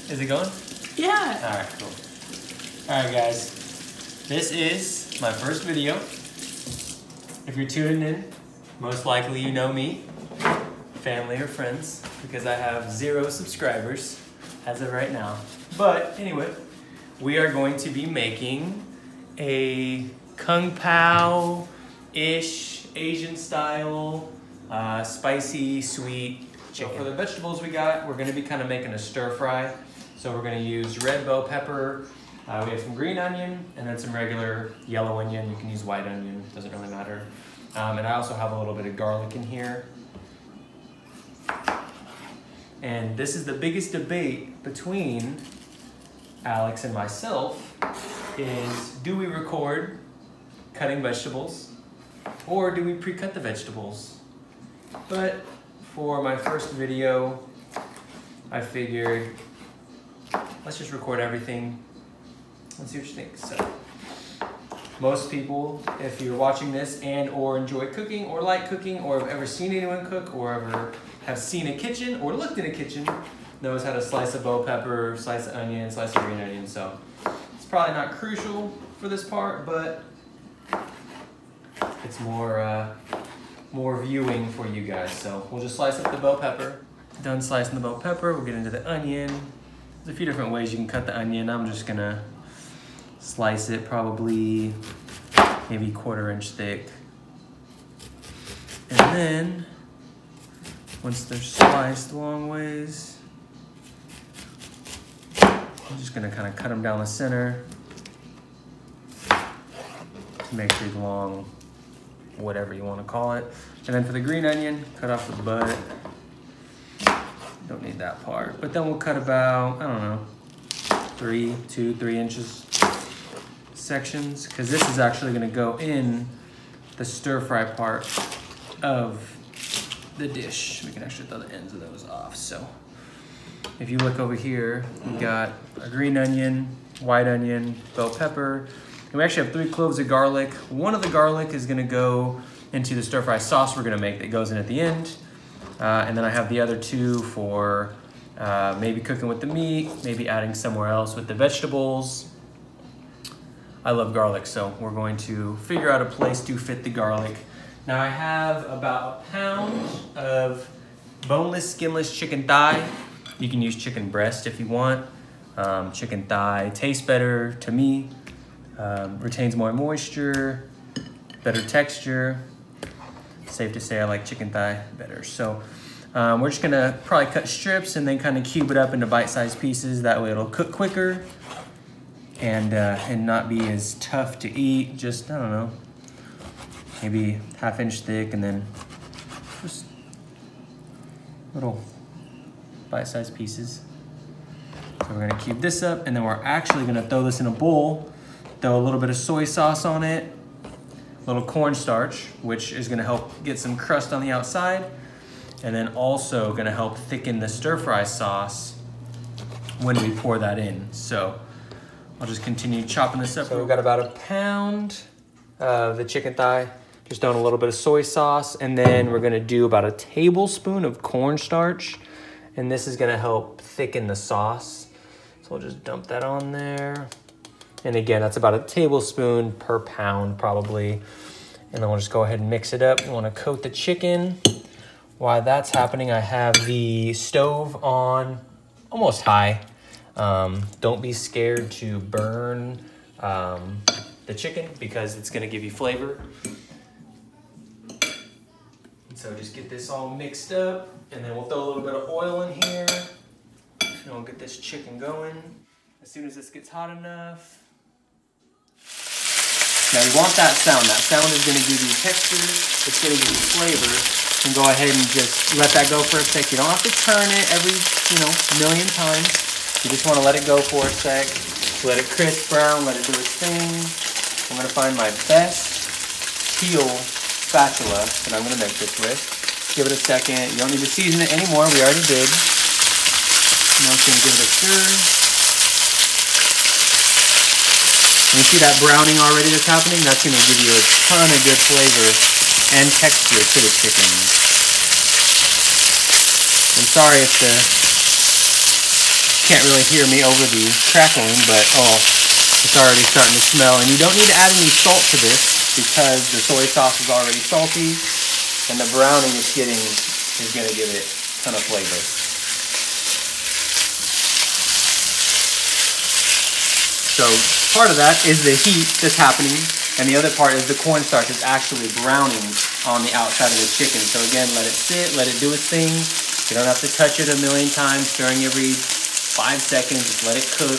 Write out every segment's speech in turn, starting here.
Is it going? Yeah. All right, cool. All right, guys. This is my first video. If you're tuning in, most likely you know me, family or friends, because I have 0 subscribers as of right now. But anyway, we are going to be making a Kung Pao-ish Asian style, spicy, sweet chicken. So for the vegetables we got, we're gonna be kind of making a stir fry. So we're gonna use red bell pepper, we have some green onion, and then some regular yellow onion. You can use white onion, doesn't really matter. And I also have a little bit of garlic in here. And this is the biggest debate between Alex and myself is, do we record cutting vegetables or do we pre-cut the vegetables? But for my first video, I figured, let's just record everything. Let's see what you think. So, most people, if you're watching this and or enjoy cooking or like cooking or have ever seen anyone cook or ever have seen a kitchen or looked in a kitchen, knows how to slice a bell pepper, slice an onion, slice a green onion. So it's probably not crucial for this part, but it's more viewing for you guys. So we'll just slice up the bell pepper. Done slicing the bell pepper, we'll get into the onion. There's a few different ways you can cut the onion. I'm just gonna slice it probably maybe 1/4 inch thick. And then, once they're sliced long ways, I'm just gonna kind of cut them down the center to make big long, whatever you wanna call it. And then for the green onion, cut off the butt. Don't need that part. But then we'll cut about, I don't know, 3 inches sections, because this is actually going to go in the stir fry part of the dish. We can actually throw the ends of those off. So if you look over here, we got a green onion, white onion, bell pepper, and we actually have 3 cloves of garlic. One of the garlic is going to go into the stir fry sauce we're going to make that goes in at the end. And then I have the other 2 for maybe cooking with the meat, maybe adding somewhere else with the vegetables. I love garlic, so we're going to figure out a place to fit the garlic. Now I have about 1 pound of boneless, skinless chicken thigh. You can use chicken breast if you want. Chicken thigh tastes better to me, retains more moisture, better texture. Safe to say I like chicken thigh better. So we're just gonna probably cut strips and then kind of cube it up into bite-sized pieces. That way it'll cook quicker and not be as tough to eat. Just, I don't know, maybe 1/2 inch thick, and then just little bite-sized pieces. So we're gonna cube this up, and then we're actually gonna throw this in a bowl, throw a little bit of soy sauce on it, a little cornstarch, which is gonna help get some crust on the outside, and then also gonna help thicken the stir-fry sauce when we pour that in. So I'll just continue chopping this up. So we've got about 1 pound of the chicken thigh, just throwing a little bit of soy sauce, and then we're gonna do about 1 tablespoon of cornstarch, and this is gonna help thicken the sauce. So we'll just dump that on there. And again, that's about 1 tablespoon per pound probably. And then we'll just go ahead and mix it up. We wanna coat the chicken. While that's happening, I have the stove on almost high. Don't be scared to burn the chicken because it's gonna give you flavor. And so just get this all mixed up, and then we'll throw a little bit of oil in here, and we'll get this chicken going. As soon as this gets hot enough. Now you want that sound. That sound is gonna give you texture, it's gonna give you flavor. And go ahead and just let that go for a sec. You don't have to turn it every, million times. You just want to let it go for a sec. Let it crisp brown, let it do its thing. I'm going to find my best steel spatula that I'm going to make this with. Give it a second. You don't need to season it anymore. We already did. Now I'm just going to give it a stir. And you see that browning already that's happening? That's going to give you a ton of good flavor and texture to the chicken. I'm sorry if the can't really hear me over the crackling, but oh, it's already starting to smell. And you don't need to add any salt to this because the soy sauce is already salty, and the browning it's getting is going to give it a ton of flavor. So part of that is the heat that's happening, and the other part is the cornstarch is actually browning on the outside of the chicken. So again, let it sit, let it do its thing. You don't have to touch it a million times, stirring every 5 seconds, just let it cook.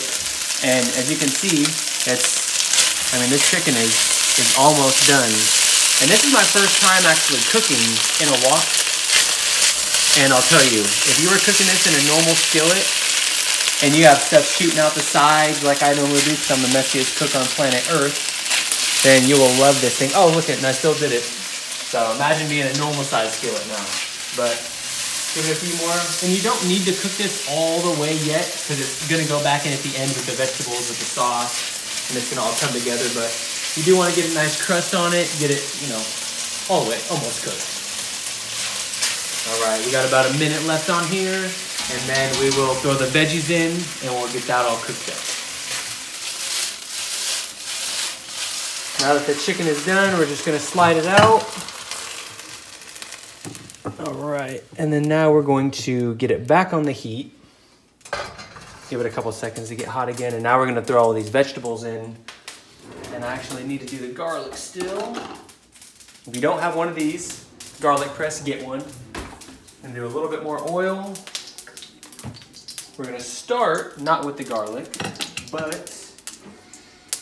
And as you can see, this chicken is almost done. And this is my first time actually cooking in a wok. And I'll tell you, if you were cooking this in a normal skillet, and you have stuff shooting out the sides like I normally do because I'm the messiest cook on planet Earth, then you will love this thing. Oh, look at it, and I still did it. So imagine being a normal size skillet now. But give it a few more. And you don't need to cook this all the way yet because it's going to go back in at the end with the vegetables, with the sauce, and it's going to all come together. But you do want to get a nice crust on it, get it, all the way, almost cooked. All right, we got about a minute left on here. And then we will throw the veggies in and we'll get that all cooked up. Now that the chicken is done, we're just gonna slide it out. All right, and then now we're going to get it back on the heat. Give it a couple seconds to get hot again. And now we're gonna throw all these vegetables in. And I actually need to do the garlic still. If you don't have one of these, garlic press, get one. And do a little bit more oil. We're gonna start, not with the garlic, but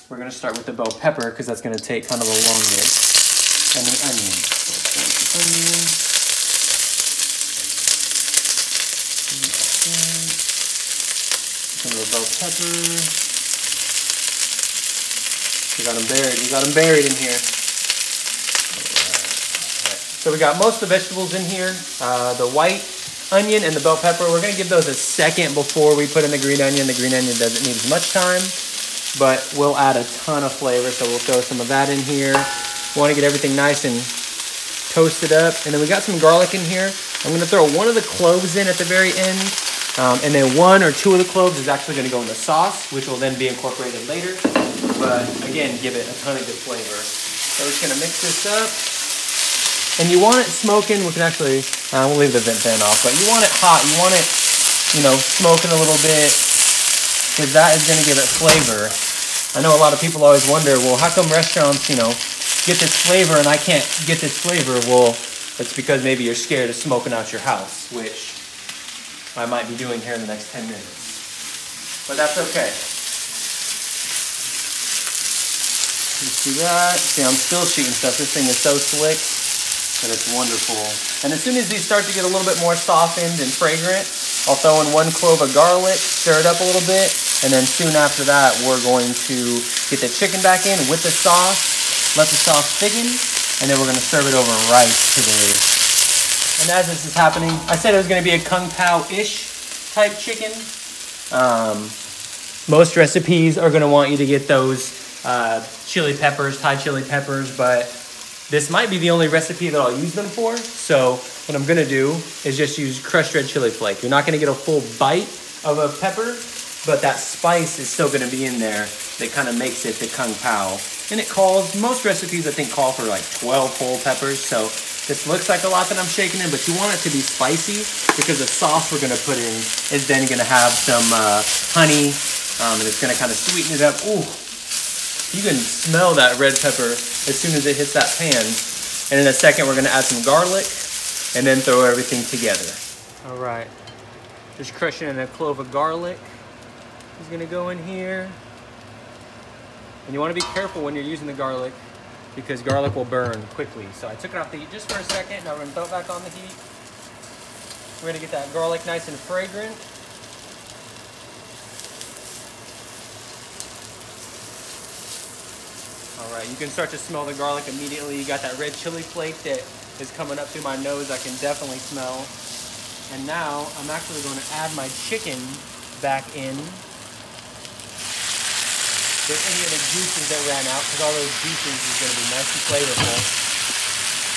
we're gonna start with the bell pepper because that's gonna take kind of the longest. And the onion. So onion. Some of the bell pepper. We got them buried in here. All right. So we got most of the vegetables in here. The white onion and the bell pepper, we're going to give those a second before we put in the green onion. The green onion doesn't need as much time, but we'll add a ton of flavor, so we'll throw some of that in here. We want to get everything nice and toasted up. And then we got some garlic in here. I'm going to throw one of the cloves in at the very end, and then 1 or 2 of the cloves is actually going to go in the sauce, which will then be incorporated later. But again, give it a ton of good flavor. So we're just going to mix this up. And you want it smoking. We can actually, we'll leave the vent fan off, but you want it hot. You want it, smoking a little bit because that is going to give it flavor. I know a lot of people always wonder, well, how come restaurants, get this flavor and I can't get this flavor? Well, it's because maybe you're scared of smoking out your house, which I might be doing here in the next 10 minutes. But that's okay. You see that? See, I'm still shooting stuff. This thing is so slick. But it's wonderful. And as soon as these start to get a little bit more softened and fragrant, I'll throw in 1 clove of garlic, stir it up a little bit, and then soon after that, we're going to get the chicken back in with the sauce, let the sauce thicken, and then we're going to serve it over rice today. And as this is happening, I said it was going to be a Kung Pao-ish type chicken. Most recipes are going to want you to get those chili peppers, Thai chili peppers, but this might be the only recipe that I'll use them for. So what I'm gonna do is just use crushed red chili flake. You're not gonna get a full bite of a pepper, but that spice is still gonna be in there that kind of makes it the Kung Pao. And most recipes I think call for like 12 whole peppers. So this looks like a lot that I'm shaking in, but you want it to be spicy because the sauce we're gonna put in is then gonna have some honey, and it's gonna kind of sweeten it up. Ooh. You can smell that red pepper as soon as it hits that pan. And in a second, we're going to add some garlic and then throw everything together. All right. Just crushing in a clove of garlic is going to go in here. And you want to be careful when you're using the garlic because garlic will burn quickly. So I took it off the heat just for a second. Now we're going to throw it back on the heat. We're going to get that garlic nice and fragrant. All right, you can start to smell the garlic immediately. You got that red chili flake that is coming up through my nose. I can definitely smell. And now I'm actually going to add my chicken back in. There's any of the juices that ran out because all those juices is going to be nice and flavorful.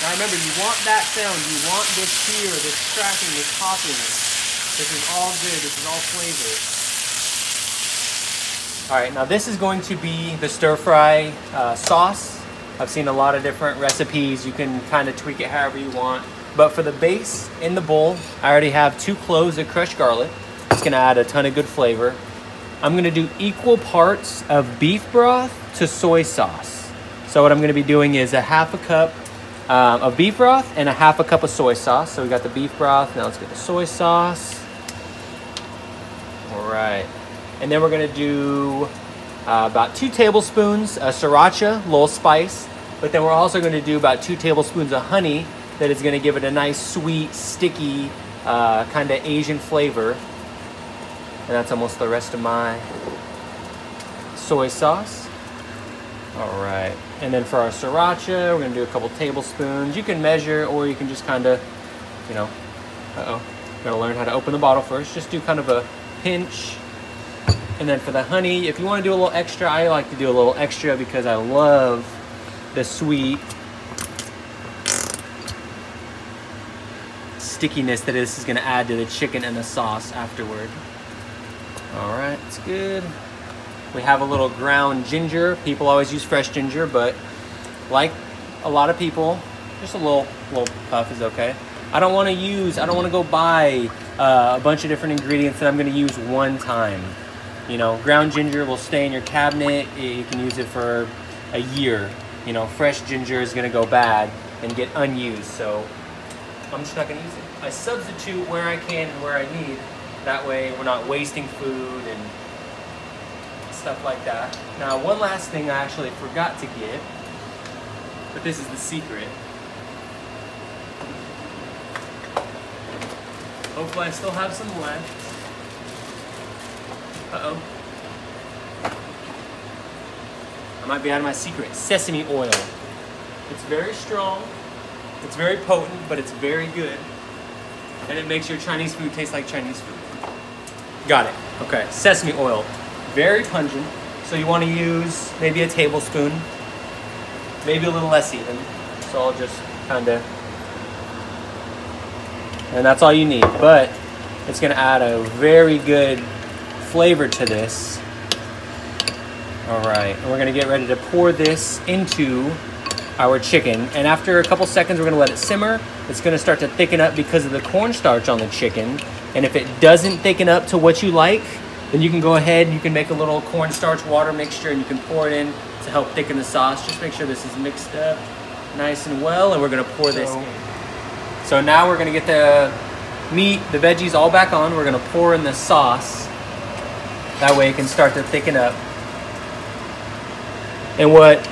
Now remember, you want that sound. You want this sear, this cracking, this popping. This is all good. This is all flavor. All right, now this is going to be the stir fry sauce. I've seen a lot of different recipes. You can kind of tweak it however you want. But for the base in the bowl, I already have 2 cloves of crushed garlic. It's gonna add a ton of good flavor. I'm gonna do equal parts of beef broth to soy sauce. So what I'm gonna be doing is a 1/2 cup of beef broth and a 1/2 cup of soy sauce. So we got the beef broth, now let's get the soy sauce. All right, and then we're gonna do about 2 tablespoons of sriracha, little spice, but then we're also gonna do about 2 tablespoons of honey that is gonna give it a nice, sweet, sticky, kind of Asian flavor. And that's almost the rest of my soy sauce. All right, and then for our sriracha, we're gonna do a couple tablespoons. You can measure, or you can just kind of, you know, gotta learn how to open the bottle first. Just do kind of a pinch. And then for the honey, if you wanna do a little extra, I like to do a little extra because I love the sweet stickiness that this is gonna add to the chicken and the sauce afterward. All right, it's good. We have a little ground ginger. People always use fresh ginger, but like a lot of people, just a little puff is okay. I don't want to go buy a bunch of different ingredients that I'm going to use one time. You know, ground ginger will stay in your cabinet. You can use it for a year. You know, fresh ginger is going to go bad and get unused, so I'm just not going to use it. I substitute where I can and where I need. That way we're not wasting food and stuff like that. Now, one last thing I actually forgot to get, but this is the secret. Hopefully I still have some left. Uh-oh. I might be out of my secret. Sesame oil. It's very strong, it's very potent, but it's very good. And it makes your Chinese food taste like Chinese food. Got it. Okay, sesame oil. Very pungent. So you want to use maybe a tablespoon, maybe a little less even. So I'll just kind of, and that's all you need. But it's going to add a very good flavor to this. All right, and we're going to get ready to pour this into our chicken. And after a couple seconds, we're going to let it simmer. It's going to start to thicken up because of the cornstarch on the chicken. And if it doesn't thicken up to what you like, then you can go ahead and you can make a little cornstarch water mixture and you can pour it in to help thicken the sauce. Just make sure this is mixed up nice and well, and we're gonna pour this in. So now we're gonna get the meat, the veggies all back on. We're gonna pour in the sauce. That way it can start to thicken up. And what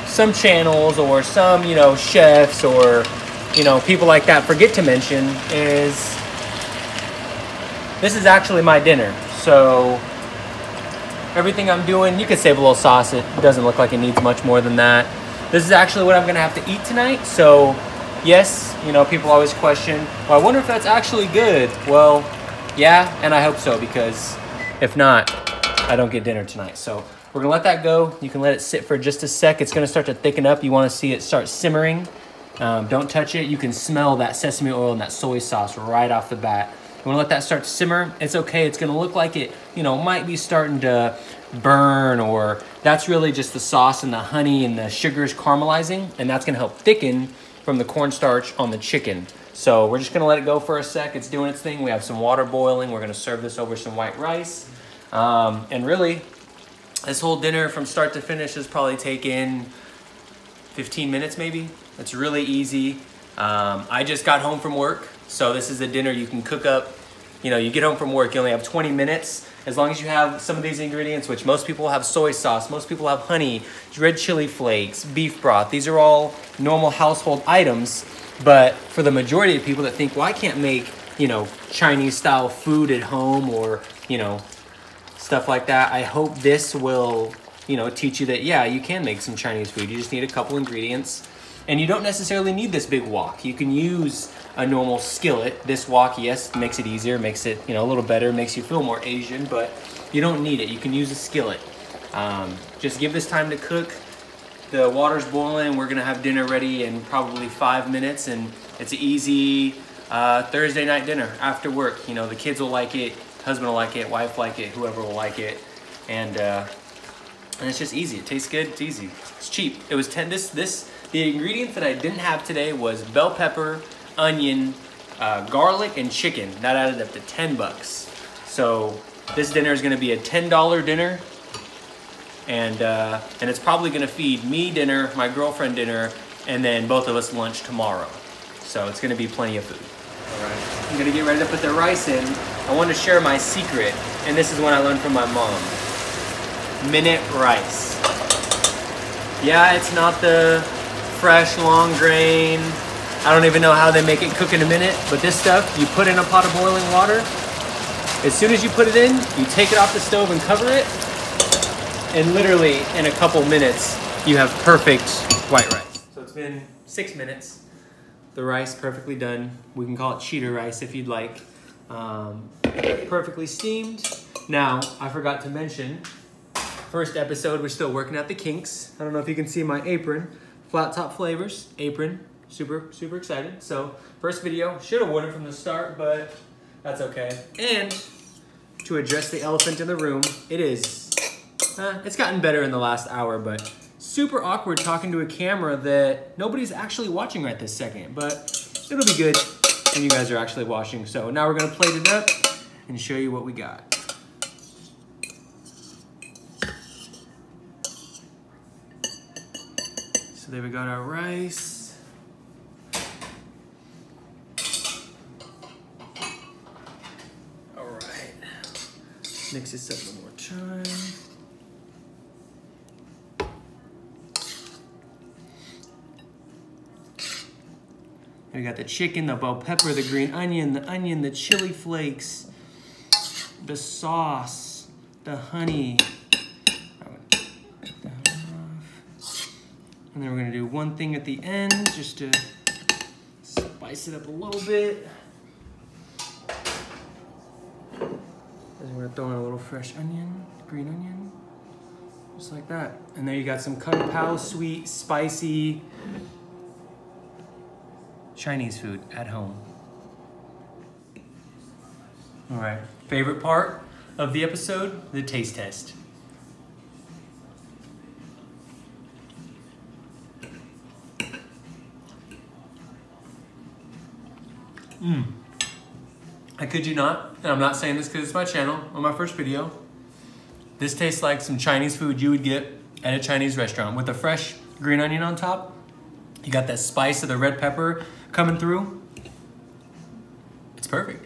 some channels or some, you know, chefs or, you know, people like that forget to mention is this is actually my dinner. So everything I'm doing, you could save a little sauce. It doesn't look like it needs much more than that. This is actually what I'm gonna have to eat tonight. So yes, you know, people always question, well, I wonder if that's actually good. Well, yeah, and I hope so, because if not, I don't get dinner tonight. So we're gonna let that go. You can let it sit for just a sec. It's gonna start to thicken up. You wanna see it start simmering. Don't touch it. You can smell that sesame oil and that soy sauce right off the bat. You wanna let that start to simmer. It's okay, it's gonna look like it, you know, might be starting to burn, or that's really just the sauce and the honey and the sugars caramelizing, and that's gonna help thicken from the cornstarch on the chicken. So we're just gonna let it go for a sec. It's doing its thing. We have some water boiling. We're gonna serve this over some white rice. And really, this whole dinner from start to finish has probably taken 15 minutes maybe. It's really easy. I just got home from work, so this is a dinner you can cook up. You know, you get home from work, you only have 20 minutes. As long as you have some of these ingredients, which most people have soy sauce, most people have honey, red chili flakes, beef broth. These are all normal household items. But for the majority of people that think, well, I can't make, you know, Chinese style food at home, or, you know, stuff like that, I hope this will, you know, teach you that, yeah, you can make some Chinese food. You just need a couple ingredients. And you don't necessarily need this big wok. You can use a normal skillet. This wok, yes, makes it easier, makes it, you know, a little better, makes you feel more Asian, but you don't need it. You can use a skillet. Just give this time to cook. The water's boiling. We're gonna have dinner ready in probably 5 minutes, and it's an easy Thursday night dinner after work. You know, the kids will like it, husband will like it, wife will like it, whoever will like it. And it's just easy. It tastes good, it's easy. It's cheap. It was 10, the ingredients that I didn't have today was bell pepper, onion, garlic, and chicken. That added up to 10 bucks. So this dinner is gonna be a $10 dinner. And it's probably gonna feed me dinner, my girlfriend dinner, and then both of us lunch tomorrow. So it's gonna be plenty of food. All right, I'm gonna get ready to put the rice in. I want to share my secret, and this is one I learned from my mom. Minute rice. Yeah, it's not the fresh, long grain. I don't even know how they make it cook in a minute, but this stuff, you put in a pot of boiling water. As soon as you put it in, you take it off the stove and cover it, and literally in a couple minutes, you have perfect white rice. So it's been 6 minutes. The rice perfectly done. We can call it cheater rice if you'd like. Perfectly steamed. Now, I forgot to mention, first episode, we're still working out the kinks. I don't know if you can see my apron. Flat Top Flavors apron. Super, super excited. So, first video, should have worn it from the start, but that's okay. And to address the elephant in the room, it's gotten better in the last hour, but super awkward talking to a camera that nobody's actually watching right this second, but it'll be good when you guys are actually watching. So now we're gonna plate it up and show you what we got. So there we got our rice. All right, mix this up one more time. We got the chicken, the bell pepper, the green onion, the chili flakes, the sauce, the honey. And then we're gonna do one thing at the end just to spice it up a little bit. And we're gonna throw in a little fresh onion, green onion, just like that. And there you got some Kung Pao sweet, spicy Chinese food at home. All right, favorite part of the episode, the taste test. I kid you not, and I'm not saying this because it's my channel, on my first video. This tastes like some Chinese food you would get at a Chinese restaurant with a fresh green onion on top. You got that spice of the red pepper coming through. It's perfect.